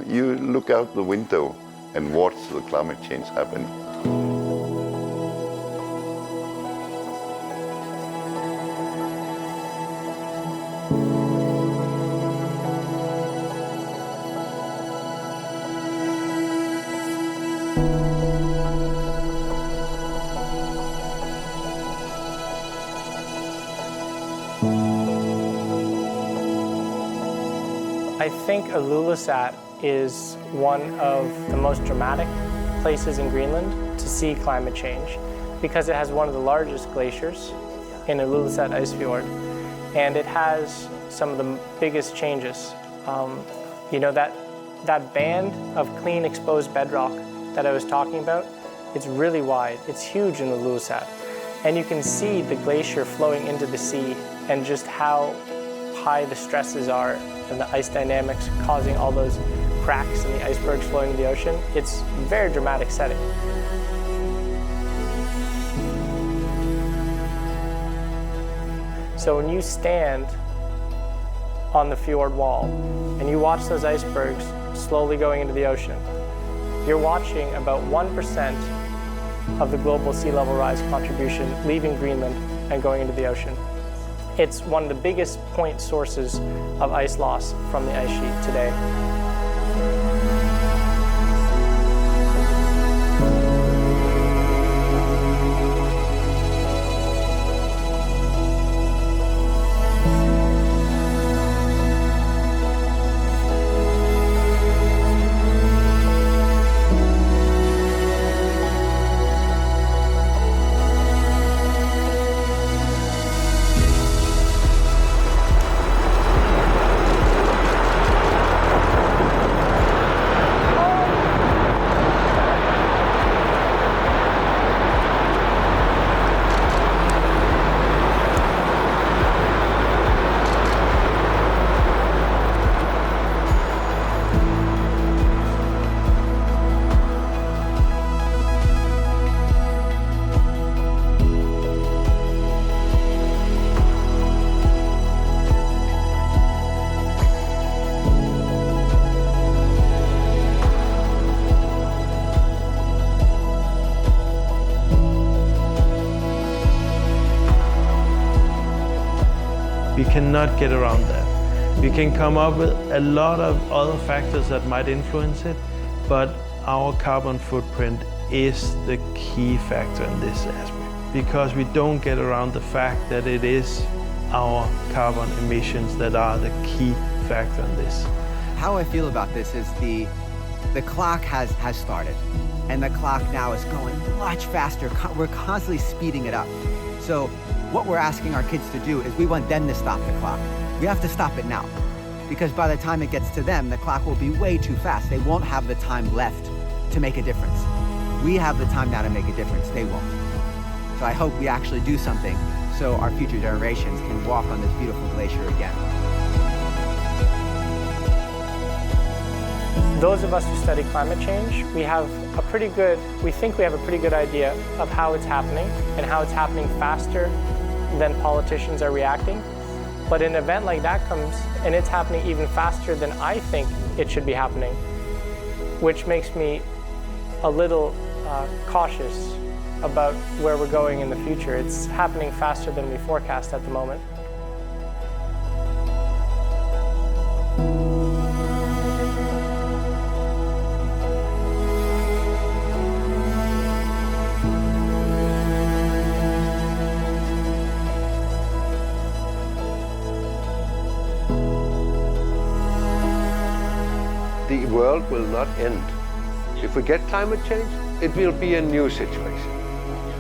You look out the window and watch the climate change happening. I think Ilulissat is one of the most dramatic places in Greenland to see climate change because it has one of the largest glaciers in Ilulissat Ice Fjord, and it has some of the biggest changes. That band of clean exposed bedrock that I was talking about, it's really wide. It's huge in Ilulissat, and you can see the glacier flowing into the sea and just how high the stresses are and the ice dynamics causing all those cracks in the icebergs flowing into the ocean. It's a very dramatic setting. So when you stand on the fjord wall and you watch those icebergs slowly going into the ocean, you're watching about 1% of the global sea level rise contribution leaving Greenland and going into the ocean. It's one of the biggest point sources of ice loss from the ice sheet today. We cannot get around that. We can come up with a lot of other factors that might influence it, but our carbon footprint is the key factor in this aspect, because we don't get around the fact that it is our carbon emissions that are the key factor in this. How I feel about this is the clock has started, and the clock now is going much faster. We're constantly speeding it up. So what we're asking our kids to do is we want them to stop the clock. We have to stop it now, because by the time it gets to them, the clock will be way too fast. They won't have the time left to make a difference. We have the time now to make a difference. They won't. So I hope we actually do something so our future generations can walk on this beautiful glacier again. Those of us who study climate change, we think we have a pretty good idea of how it's happening and how it's happening faster than politicians are reacting. But an event like that comes and it's happening even faster than I think it should be happening, which makes me a little cautious about where we're going in the future. It's happening faster than we forecast at the moment. The world will not end. If we get climate change, it will be a new situation.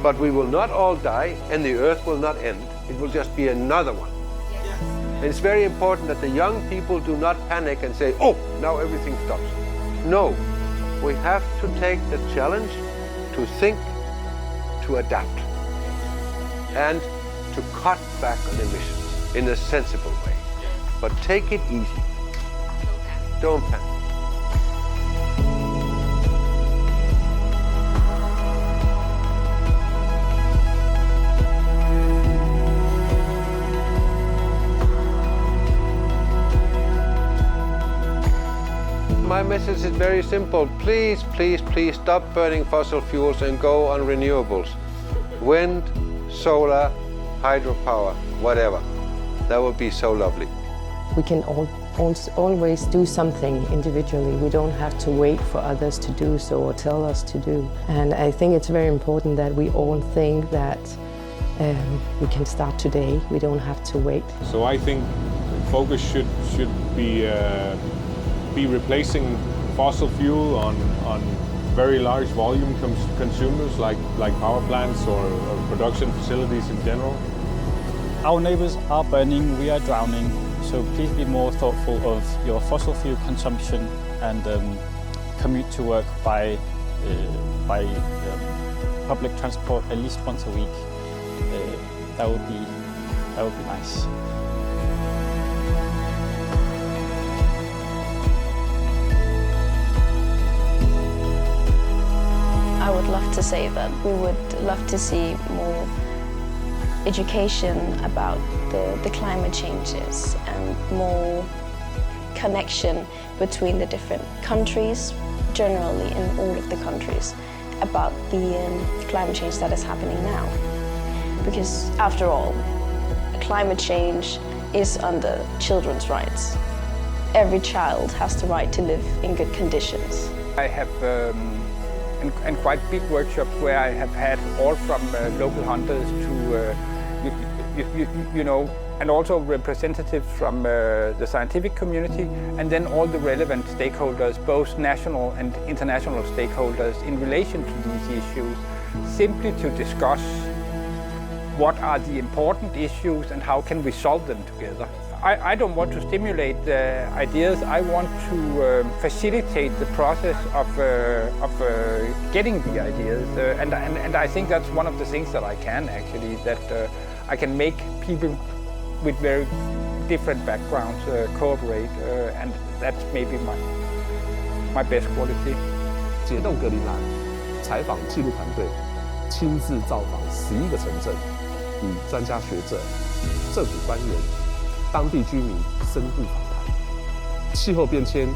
But we will not all die, and the earth will not end. It will just be another one. And it's very important that the young people do not panic and say, oh, now everything stops. No, we have to take the challenge to think, to adapt, and to cut back on emissions in a sensible way. But take it easy. Don't panic. my message is very simple. Please, please, please stop burning fossil fuels and go on renewables. Wind, solar, hydropower, whatever. That would be so lovely. We can always do something individually. We don't have to wait for others to do so or tell us to do. And I think it's very important that we all think that we can start today. We don't have to wait. So I think focus should be replacing fossil fuel on very large volume consumers like power plants or production facilities in general. Our neighbors are burning, we are drowning, so please be more thoughtful of your fossil fuel consumption and commute to work by public transport at least once a week. That would be nice. I would love to say that we would love to see more education about the climate changes and more connection between the different countries, generally in all of the countries, about the climate change that is happening now. Because after all, climate change is under children's rights. Every child has the right to live in good conditions. I have and quite big workshops where I have had all from local hunters to you know, and also representatives from the scientific community, and then all the relevant stakeholders, both national and international stakeholders, in relation to these issues, simply to discuss what are the important issues and how can we solve them together. I don't want to stimulate ideas. I want to facilitate the process of getting the ideas, and I think that's one of the things that I can actually, that I can make people with very different backgrounds cooperate, and that's maybe my best quality. 解冻格陵兰采访记录团队亲自造访11个城镇，与专家学者、政府官员、当地居民深度访谈。气候变迁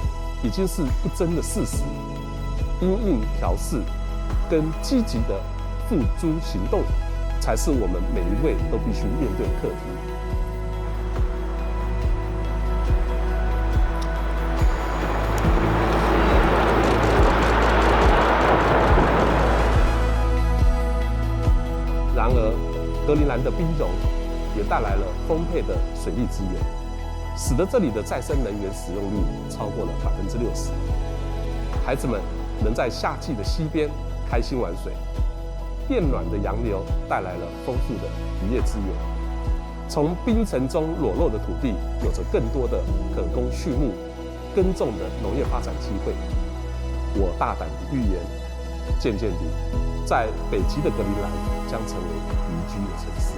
已经是不争的事实，因应调适跟积极的付诸行动，才是我们每一位都必须面对的课题。然而，格陵兰的冰融也带来了丰沛的水利资源，使得这里的再生能源使用率超过了60%。孩子们能在夏季的溪边开心玩水，变暖的洋流带来了丰富的渔业资源。从冰层中裸露的土地，有着更多的可供畜牧、耕种的农业发展机会。我大胆地预言，渐渐地，在北极的格陵兰将成为宜居的城市。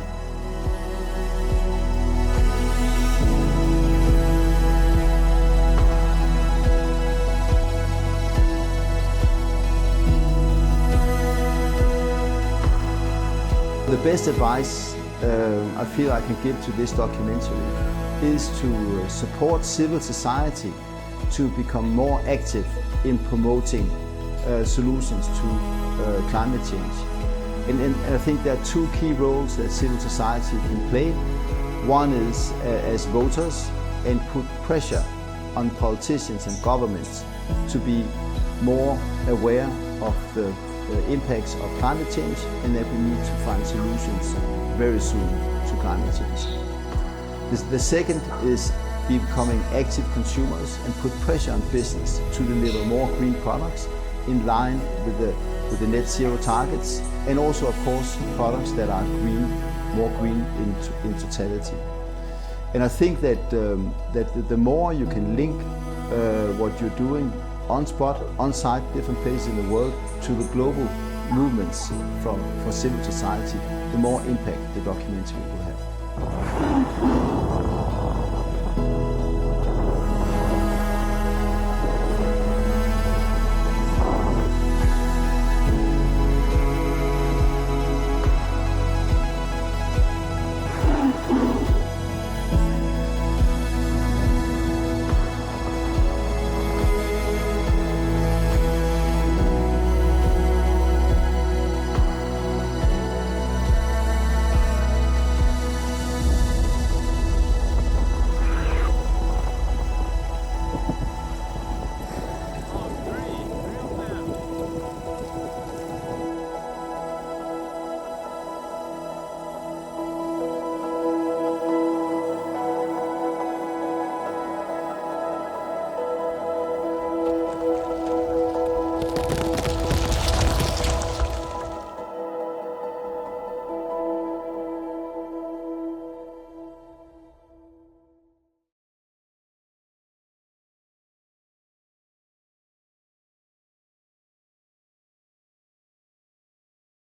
The best advice I feel I can give to this documentary is to support civil society to become more active in promoting solutions to climate change. And I think there are two key roles that civil society can play. One is as voters, and put pressure on politicians and governments to be more aware of the impacts of climate change, and that we need to find solutions very soon to climate change. The second is becoming active consumers and put pressure on business to deliver more green products in line with the net zero targets, and also of course products that are green, more green in totality. And I think that the more you can link what you're doing on spot, on site, different places in the world, to the global movements for civil society, the more impact the documentary will have.